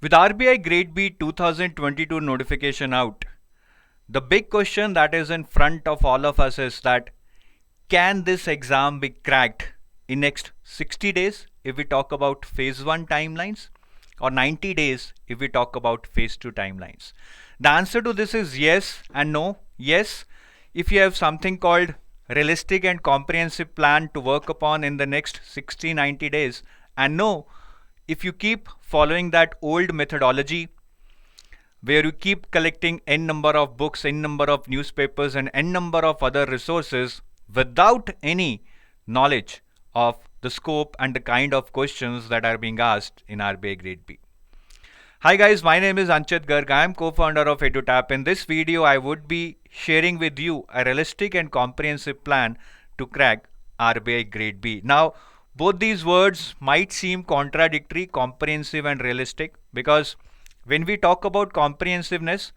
With RBI Grade B 2022 notification out, the big question that is in front of all of us is that can this exam be cracked in next 60 days if we talk about phase 1 timelines, or 90 days if we talk about phase 2 timelines? The answer to this is yes and no. Yes, if you have something called realistic and comprehensive plan to work upon in the next 60-90 days, and no, if you keep following that old methodology where you keep collecting n number of books, n number of newspapers, and n number of other resources without any knowledge of the scope and the kind of questions that are being asked in RBI Grade B. Hi guys, my name is Anchit Garg. I am co-founder of EduTap. In this video, I would be sharing with you a realistic and comprehensive plan to crack RBI Grade B. Now, both these words might seem contradictory, comprehensive and realistic, because when we talk about comprehensiveness,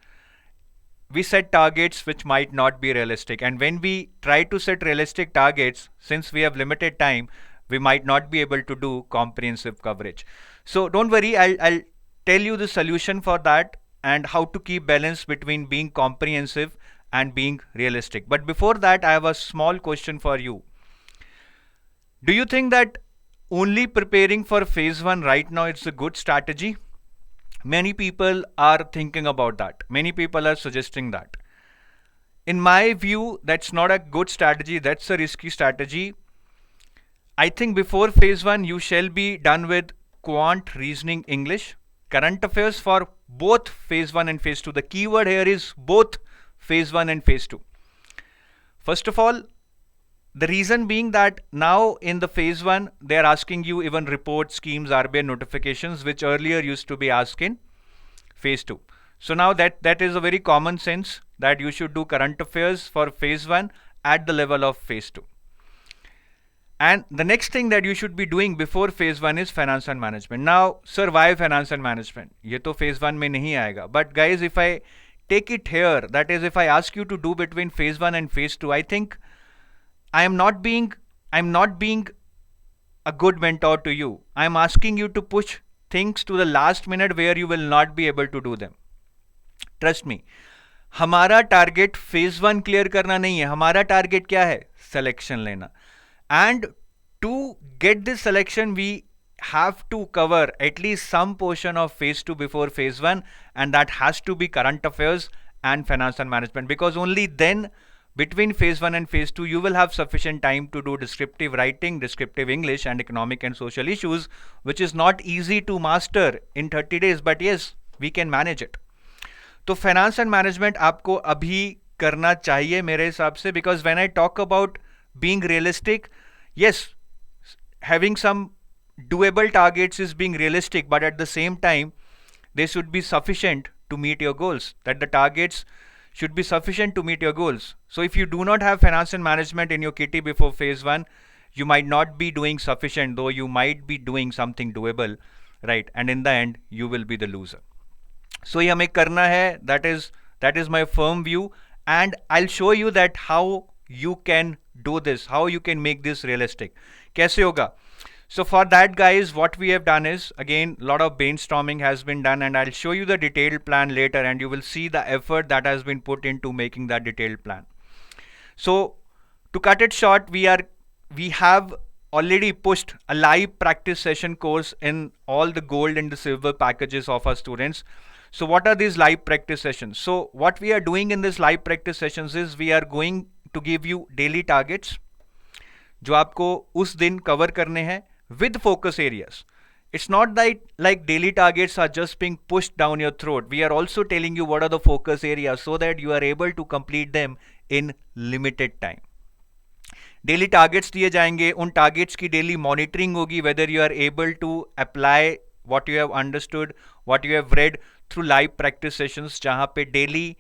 we set targets which might not be realistic. And when we try to set realistic targets, since we have limited time, we might not be able to do comprehensive coverage. So don't worry, I'll tell you the solution for that and how to keep balance between being comprehensive and being realistic. But before that, I have a small question for you. Do you think that only preparing for phase 1 right now is a good strategy? Many people are thinking about that. Many people are suggesting that. In my view, that's not a good strategy. That's a risky strategy. I think before phase 1, you shall be done with quant, reasoning, English, current affairs for both phase 1 and phase 2. The keyword here is both phase 1 and phase 2. First of all, the reason being that now in the phase 1, they are asking you even report schemes, RBI notifications, which earlier used to be asked in phase 2. So now that is a very common sense that you should do current affairs for phase 1 at the level of phase 2. And the next thing that you should be doing before phase 1 is finance and management. Now, sir, why finance and management? ये तो phase 1 में नहीं आएगा. But guys, if I take it here, that is if I ask you to do between phase 1 and phase 2, I think I'm not being a good mentor to you. I'm asking you to push things to the last minute where you will not be able to do them. Trust me. हमारा target phase 1 clear करना नहीं है. हमारा target क्या है? Selection लेना. And to get this selection, we have to cover at least some portion of phase 2 before phase 1, and that has to be current affairs and finance and management, because only then between phase 1 and phase 2 you will have sufficient time to do descriptive writing, descriptive English, and economic and social issues, which is not easy to master in 30 days, but yes, we can manage it. तो finance and management आपको अभी करना चाहिए मेरे हिसाब से, because when I talk about being realistic, yes, having some doable targets is being realistic, but at the same time they should be sufficient to meet your goals. That the targets should be sufficient to meet your goals. So if you do not have finance and management in your kitty before phase 1, you might not be doing sufficient, though you might be doing something doable, right? And in the end, you will be the loser. So ये हमें करना है. That is my firm view, and I'll show you that how you can do this, how you can make this realistic. कैसे होगा? So for that, guys, what we have done is, again, a lot of brainstorming has been done, and I'll show you the detailed plan later, and you will see the effort that has been put into making that detailed plan. So to cut it short, we have already pushed a live practice session course in all the gold and the silver packages of our students. So what are these live practice sessions? So what we are doing in this live practice sessions is we are going to give you daily targets जो आपको उस दिन cover करने हैं with focus areas. It's not that like daily targets are just being pushed down your throat. We are also telling you what are the focus areas so that you are able to complete them in limited time. Daily targets दिए जाएंगे, उन targets की daily monitoring होगी, whether you are able to apply what you have understood, what you have read through live practice sessions, जहाँ पे daily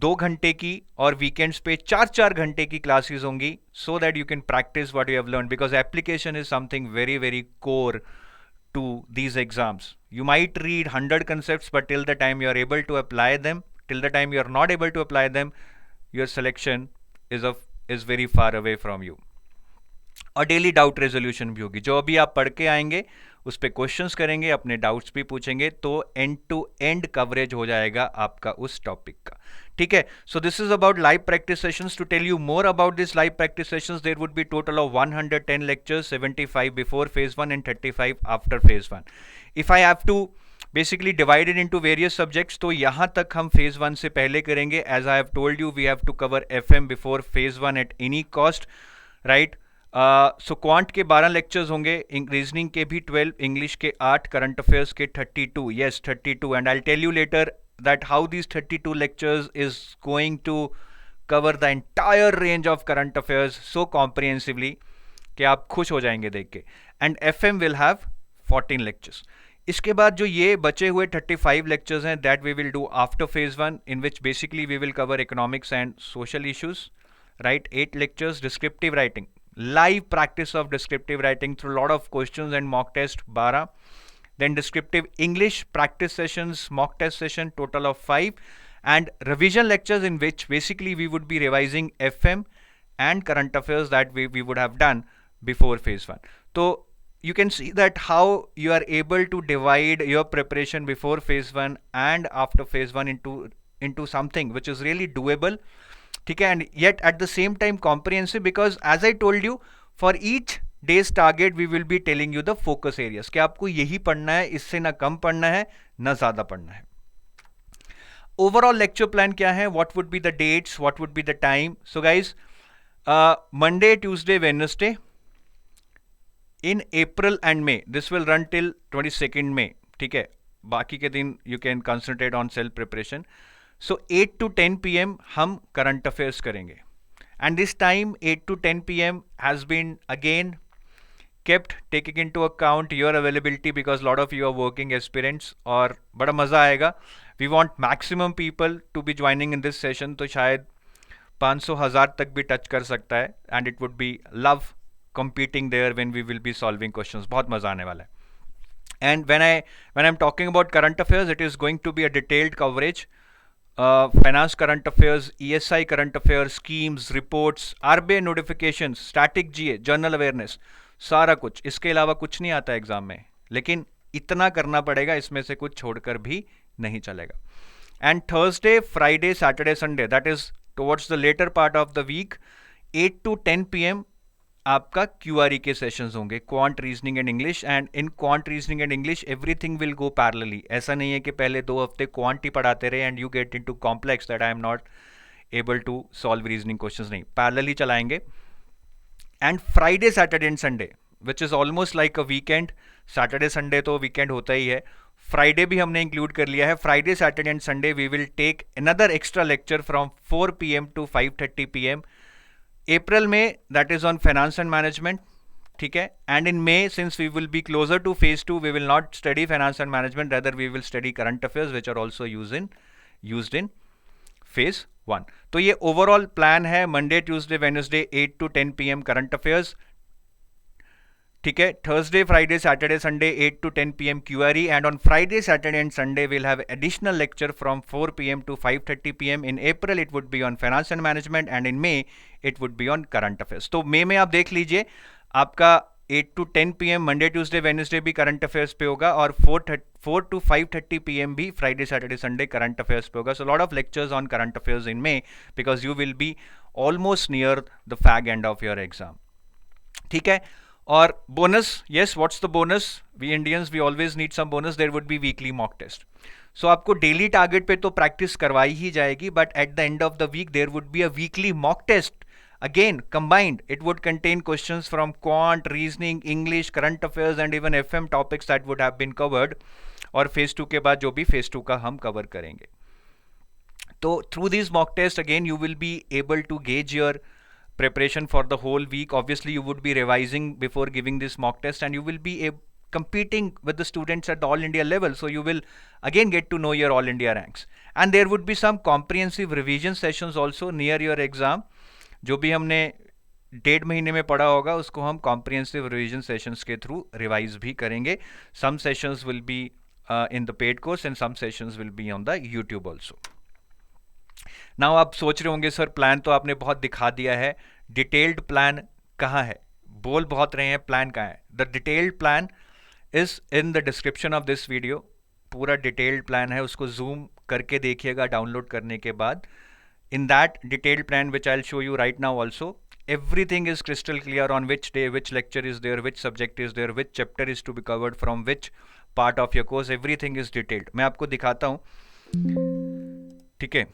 2 घंटे की और वीकेंड्स पे 4 घंटे की क्लासेस होंगी, so that you can practice what you have learned, because application is something very, very core to these exams. You might read 100 concepts, but till the time you are able to apply them, till the time you are not able to apply them, your selection is very far away from you. और daily doubt resolution भी होगी. जो अभी आप पढ़ के आएंगे उस पर क्वेश्चंस करेंगे, अपने डाउट्स भी पूछेंगे, तो एंड टू एंड कवरेज हो जाएगा आपका उस टॉपिक का, ठीक है। So this is about live practice sessions. To tell you more about this live practice sessions, there would be total of 110 lectures, 75 before phase 1 and 35 after phase 1. If I have to basically divided into various subjects, तो यहाँ तक हम phase 1 से पहले करेंगे. As I have told you, we have to cover FM before phase 1 at any cost, right? So quant के 12 lectures होंगे, reasoning के भी 12, English के 8, current affairs के 32, yes 32, and I'll tell you later that how these 32 lectures is going to cover the entire range of current affairs so comprehensively कि आप खुश हो जाएंगे देख के. And FM will have 14 lectures. इसके बाद जो ये बचे हुए 35 लेक्चर्स हैं, that we will do after phase 1, in which basically we will cover economics and social issues, right. 8 lectures, descriptive writing, live practice of descriptive writing through lot of questions and mock test 12. Then descriptive English practice sessions, mock test session, total of 5, and revision lectures in which basically we would be revising FM and current affairs that we would have done before phase 1. So you can see that how you are able to divide your preparation before phase 1 and after phase 1 into something which is really doable, ठीक है, and yet at the same time comprehensive, because as I told you, for each day's target we will be telling you the focus areas कि आपको यही पढ़ना है, इससे ना कम पढ़ना है ना ज़्यादा पढ़ना है. Overall lecture plan क्या है, what would be the dates, what would be the time? So guys, Monday, Tuesday, Wednesday in April and May, this will run till 22nd May, ठीक है. बाकी के दिन you can concentrate on self preparation. So 8 to 10 PM हम current affairs करेंगे, and this time 8 to 10 PM has been again kept taking into account your availability because lot of you are working aspirants, और बड़ा मज़ा आएगा. We want maximum people to be joining in this session, तो शायद 500,000 तक भी touch कर सकता है, and it would be love competing there when we will be solving questions. बहुत मजा आने वाला है. And when I'm talking about current affairs, it is going to be a detailed coverage. Finance current affairs, ESI current affairs, schemes, reports, RBI notifications, static GA, journal awareness, सारा कुछ. इसके अलावा कुछ नहीं आता एग्जाम में, लेकिन इतना करना पड़ेगा, इसमें से कुछ छोड़कर भी नहीं चलेगा. And Thursday, Friday, Saturday, Sunday, that is towards the later part of the week, 8 to 10 PM आपका QRE के सेशंस होंगे, quant reasoning and English. And in quant reasoning and English everything will go parallelly. ऐसा नहीं है कि पहले 2 हफ्ते quant ही पढ़ाते रहे and you get into complex that I am not able to solve reasoning questions. नहीं, पैरेलली चलाएंगे. And Friday, Saturday and Sunday which is almost like a weekend. Saturday Sunday तो वीकेंड होता ही है, फ्राइडे भी हमने इंक्लूड कर लिया है. Friday, Saturday and Sunday we will take another extra lecture from 4 PM to 5:30 PM. April में that is on finance and management, ठीक है. And in May, since we will be closer to phase 2, we will not study finance and management, rather we will study current affairs which are also used in phase 1. तो ये overall plan है. Monday, Tuesday, Wednesday 8 to 10 PM current affairs, ठीक है. Thursday, Friday, Saturday, Sunday 8 to 10 PM QRE, and on Friday, Saturday and Sunday we'll have additional lecture from 4 PM to 5:30 PM. In April it would be on finance and management, and in May it would be on current affairs. तो May में आप देख लीजिए, आपका 8 to 10 PM Monday, Tuesday, Wednesday भी current affairs पे होगा, और 4 to 5:30 PM भी Friday, Saturday, Sunday current affairs पे होगा. So lot of lectures on current affairs in May because you will be almost near the fag end of your exam, ठीक है. और bonus, yes, what's the bonus? We Indians, we always need some bonus. There would be weekly mock test. So आपको daily target पे तो practice करवाई ही जाएगी, but at the end of the week there would be a weekly mock test. Again, combined, it would contain questions from quant, reasoning, English, current affairs and even FM topics that would have been covered. और phase 2 के बाद जो भी phase 2 का हम cover करेंगे. तो through these mock tests, again, you will be able to gauge your preparation for the whole week. Obviously you would be revising before giving this mock test, and you will be competing with the students at the all India level, so you will again get to know your all India ranks. And there would be some comprehensive revision sessions also near your exam. जो भी हमने 1.5 महीने में पढ़ा होगा उसको हम comprehensive revision sessions के थ्रू रिवाइज भी करेंगे. Some sessions will be in the paid course and some sessions will be on the YouTube also. Now आप सोच रहे होंगे सर प्लान तो आपने बहुत दिखा दिया है, डिटेल्ड प्लान कहाँ है? बोल बहुत रहे हैं, प्लान कहाँ है? The detailed plan is in the description of this video. पूरा डिटेल्ड प्लान है, उसको जूम करके देखिएगा डाउनलोड करने के बाद. In that detailed plan, which I'll show you right now also, everything is crystal clear on which day, which lecture is there, which subject is there, which chapter is to be covered from which part of your course. Everything is detailed. मैं आपको दिखाता हूँ, ठीक है.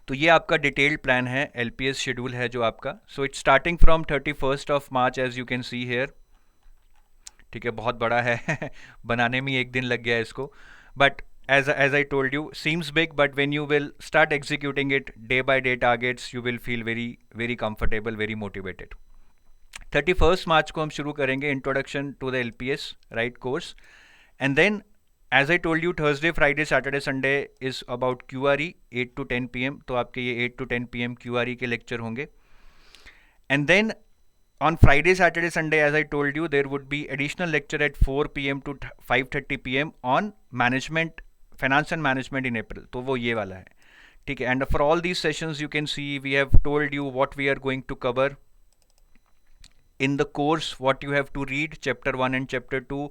तो ये आपका detailed plan है, LPS शेड्यूल है जो आपका. So it's starting from 31st of March as you can see here. ठीक है, बहुत बड़ा है बनाने में एक दिन लग गया इसको. But as I told you, seems big, but when you will start executing it day by day targets, you will feel very comfortable, very motivated. 31st March को हम शुरू करेंगे introduction to the LPS right course, and then as I told you, Thursday, Friday, Saturday, Sunday is about QRE 8 to 10 PM. तो आपके ये 8 to 10 PM QRE के lecture होंगे. And then on Friday, Saturday, Sunday, as I told you, there would be additional lecture at 4 PM to 5:30 PM on management, finance and management in April. तो वो ये वाला है, ठीक है. And for all these sessions, you can see we have told you what we are going to cover in the course, what you have to read, chapter 1 and chapter 2,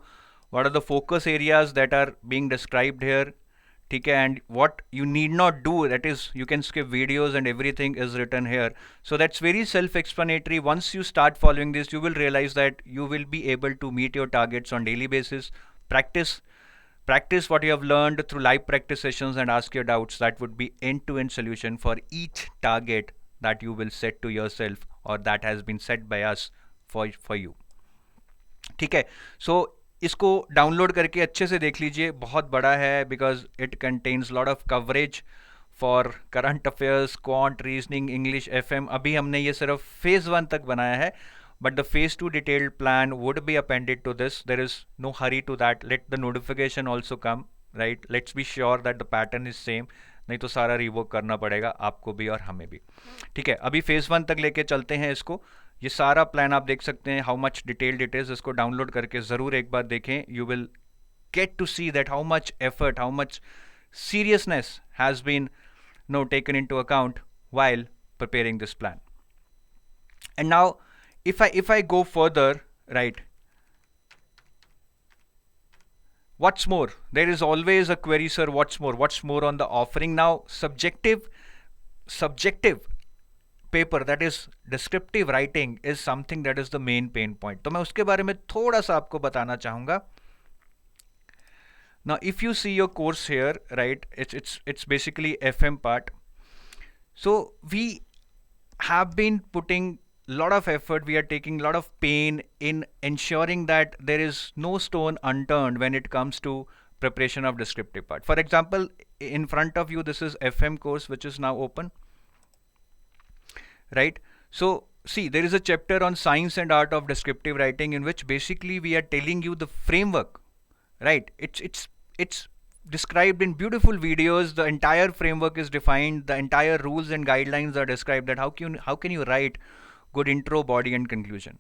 what are the focus areas that are being described here, ठीक है, and what you need not do, that is you can skip videos and everything is written here. So that's very self-explanatory. Once you start following this, you will realize that you will be able to meet your targets on daily basis. Practice what you have learned through live practice sessions and ask your doubts. That would be end-to-end solution for each target that you will set to yourself or that has been set by us for you. ठीक है, so इसको download करके अच्छे से देख लीजिए, बहुत बड़ा है because it contains lot of coverage for current affairs, quant, reasoning, English, FM. अभी हमने ये सिर्फ फेज 1 तक बनाया है, but the phase 2 detailed plan would be appended to this. There is no hurry to that. Let the notification also come, right? Let's be sure that the pattern is same. नहीं तो सारा revoke करना पड़ेगा आपको भी और हमें भी, ठीक है. अभी फेज 1 तक लेके चलते हैं इसको. ये सारा प्लान आप देख सकते हैं, how much detailed it is. इसको डाउनलोड करके ज़रूर एक बार देखें. You will get to see that how much effort, how much seriousness has been taken into account while preparing this plan. And now if I go further, right, what's more, there is always a query, sir, what's more on the offering. Now subjective paper, that is descriptive writing, is something that is the main pain point. तो मैं उसके बारे में थोड़ा सा आपको बताना चाहूँगा. Now if you see your course here, right, it's basically FM part. So we have been putting lot of effort, we are taking lot of pain in ensuring that there is no stone unturned when it comes to preparation of descriptive part. For example, in front of you, this is FM course which is now open, right? So see, there is a chapter on science and art of descriptive writing in which basically we are telling you the framework, right? It's described in beautiful videos. The entire framework is defined, the entire rules and guidelines are described, that how can you write good intro, body and conclusion.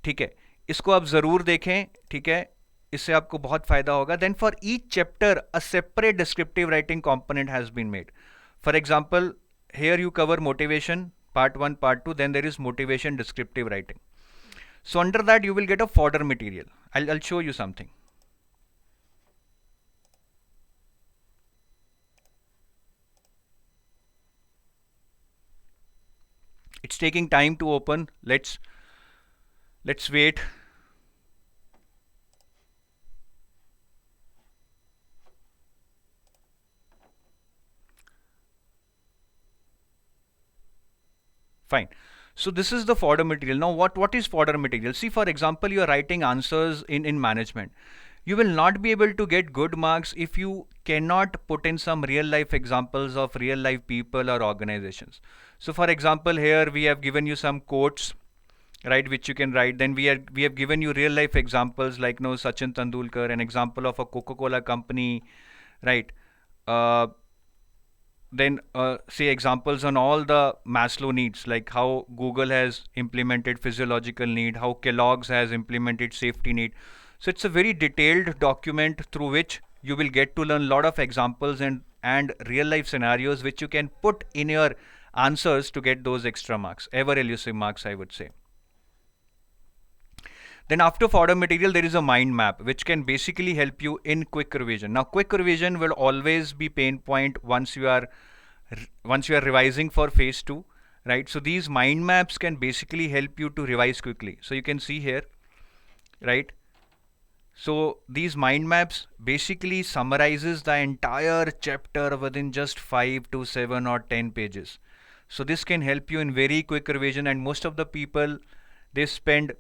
ठीक है, इसको आप ज़रूर देखें, ठीक है, इससे आपको बहुत फ़ायदा होगा. Then for each chapter a separate descriptive writing component has been made. For example, here you cover motivation part 1, part 2, then there is motivation descriptive writing. So under that you will get a fodder material. I'll show you something. It's taking time to open. Let's wait. Fine. So this is the fodder material. Now what is fodder material? See, for example, you are writing answers in management. You will not be able to get good marks if you cannot put in some real life examples of real life people or organizations. So for example, here we have given you some quotes, right, which you can write. Then we have given you real life examples like Sachin Tendulkar, an example of a Coca-Cola company, right? Then say examples on all the Maslow needs, like how Google has implemented physiological need, how Kellogg's has implemented safety need. So it's a very detailed document through which you will get to learn a lot of examples and real life scenarios which you can put in your answers to get those extra marks, ever elusive marks, I would say. Then after fodder material, there is a mind map, which can basically help you in quick revision. Now, quick revision will always be pain point once you are revising for phase 2, right? So these mind maps can basically help you to revise quickly. So you can see here, right? So these mind maps basically summarizes the entire chapter within just 5 to 7 or 10 pages. So this can help you in very quick revision, and most of the people, they spend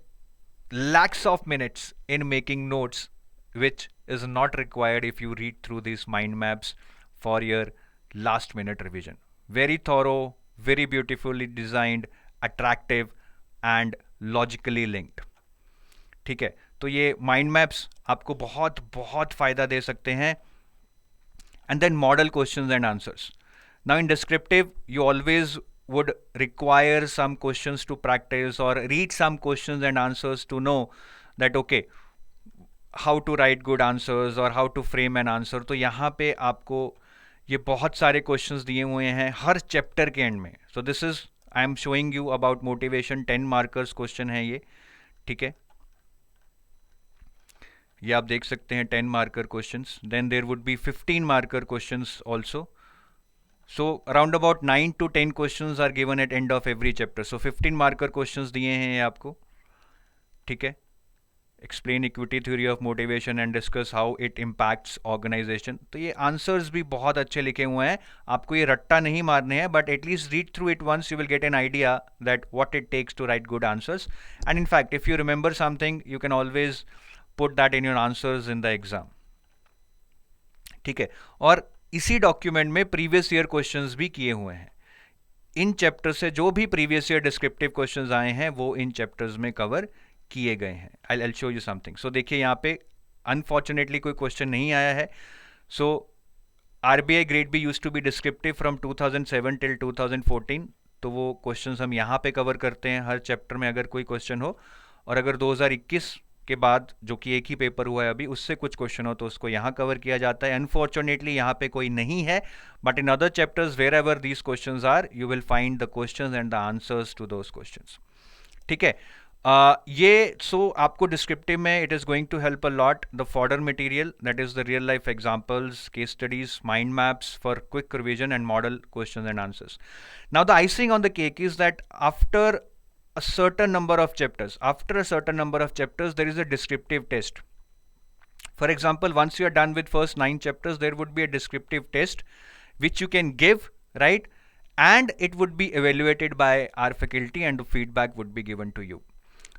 lakhs of minutes in making notes, which is not required if you read through these mind maps for your last minute revision. Very thorough, very beautifully designed, attractive and logically linked. ठीक है, तो ये mind maps आपको बहुत बहुत फायदा दे सकते हैं. And then model questions and answers. Now in descriptive, you always would require some questions to practice or read some questions and answers to know that okay, how to write good answers or how to frame an answer. तो यहाँ पे आपको ये बहुत सारे questions दिए हुए हैं हर chapter के end में. So this is, I am showing you about motivation 10 markers question है ये, ठीक है. ये आप देख सकते हैं 10 marker questions. Then there would be 15 marker questions also. So around about 9 to 10 questions are given at end of every chapter. So 15 marker questions दिए हैं ये आपको, ठीक है. Explain equity theory of motivation and discuss how it impacts organization. तो ये answers भी बहुत अच्छे लिखे हुए हैं. आपको ये रट्टा नहीं मारने हैं, but at least read through it once, you will get an idea that what it takes to write good answers. And in fact, if you remember something, you can always put that in your answers in the exam. ठीक है. और इसी document में previous year questions भी किए हुए हैं. In chapter से जो भी प्रीवियस ईयर डिस्क्रिप्टिव क्वेश्चंस आए हैं वो इन चैप्टर्स में कवर किए गए हैं. I show you something. So देखिए यहाँ पे अनफॉर्चुनेटली कोई क्वेश्चन नहीं आया है. So RBI Grade B used to be descriptive from 2007 till 2014. तो वो क्वेश्चंस हम यहाँ पे कवर करते हैं हर चैप्टर में अगर कोई क्वेश्चन हो. और अगर 2021 के बाद जो कि एक ही पेपर हुआ है अभी, उससे कुछ क्वेश्चन हो तो उसको यहाँ कवर किया जाता है. अनफॉर्चुनेटली यहाँ पे कोई नहीं है, but in other chapters wherever these questions are, you will find the questions and the answers to those questions. ठीक है. ये सो आपको डिस्क्रिप्टिव में it is going to help a lot. The fodder material, that is the real life examples, case studies, mind maps for quick revision and model questions and answers. Now the icing on the cake is that after a certain number of chapters, there is a descriptive test. For example, once you are done with first 9 chapters, there would be a descriptive test which you can give, right? And it would be evaluated by our faculty and the feedback would be given to you.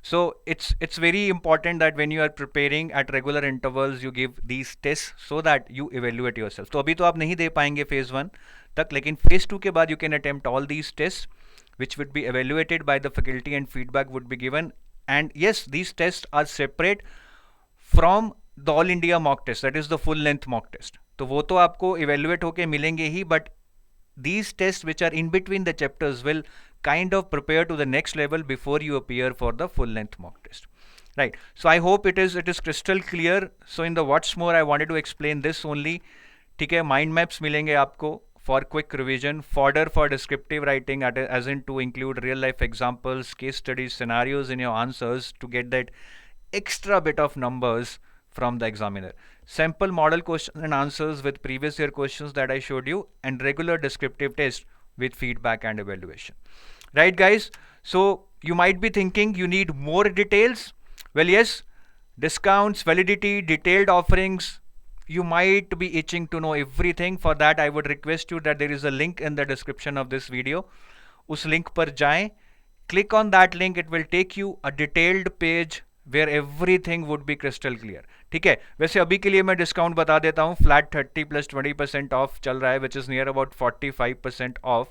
So it's very important that when you are preparing at regular intervals, you give these tests so that you evaluate yourself. तो अभी तो आप नहीं दे पाएंगे phase 1 तक, लेकिन phase 2 के बाद you can attempt all these tests which would be evaluated by the faculty and feedback would be given. And yes, these tests are separate from the all India mock test, that is the full length mock test. तो वो तो आपको evaluate होके मिलेंगे ही, but these tests which are in between the chapters will kind of prepare to the next level before you appear for the full length mock test, right? So I hope it is crystal clear. So in the what's more, I wanted to explain this only. ठीक है. Mind maps मिलेंगे आपको for quick revision, fodder for descriptive writing, as in to include real life examples, case studies, scenarios in your answers to get that extra bit of numbers from the examiner. Sample model questions and answers with previous year questions that I showed you, and regular descriptive test with feedback and evaluation. Right guys? So you might be thinking you need more details. Well yes, discounts, validity, detailed offerings, you might be itching to know everything. For that I would request you that there is a link in the description of this video. उस link पर जाएं, click on that link, it will take you a detailed page where everything would be crystal clear. ठीक है. वैसे अभी के लिए मैं डिस्काउंट बता देता हूँ. फ्लैट 30 plus 20% ऑफ चल रहा है, which is near about 45% off.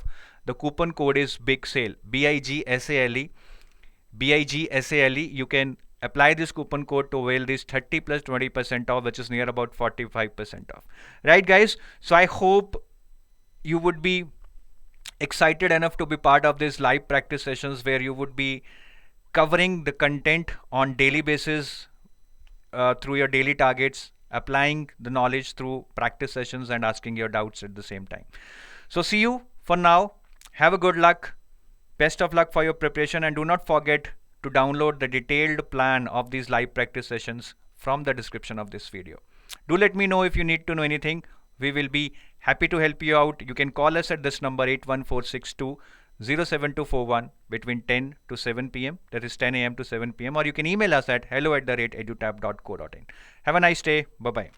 The coupon code is big sale, BIGSALE. You can apply this coupon code to avail this 30 plus 20% off, which is near about 45% off. Right guys? So I hope you would be excited enough to be part of these live practice sessions where you would be covering the content on daily basis through your daily targets, applying the knowledge through practice sessions and asking your doubts at the same time. So see you for now. Have a good luck. Best of luck for your preparation, and do not forget to download the detailed plan of these live practice sessions from the description of this video. Do let me know if you need to know anything. We will be happy to help you out. You can call us at this number 81462 07241 between 10 to 7 p.m. That is 10 a.m. to 7 p.m. Or you can email us at hello@edutap.co.in. Have a nice day. Bye-bye.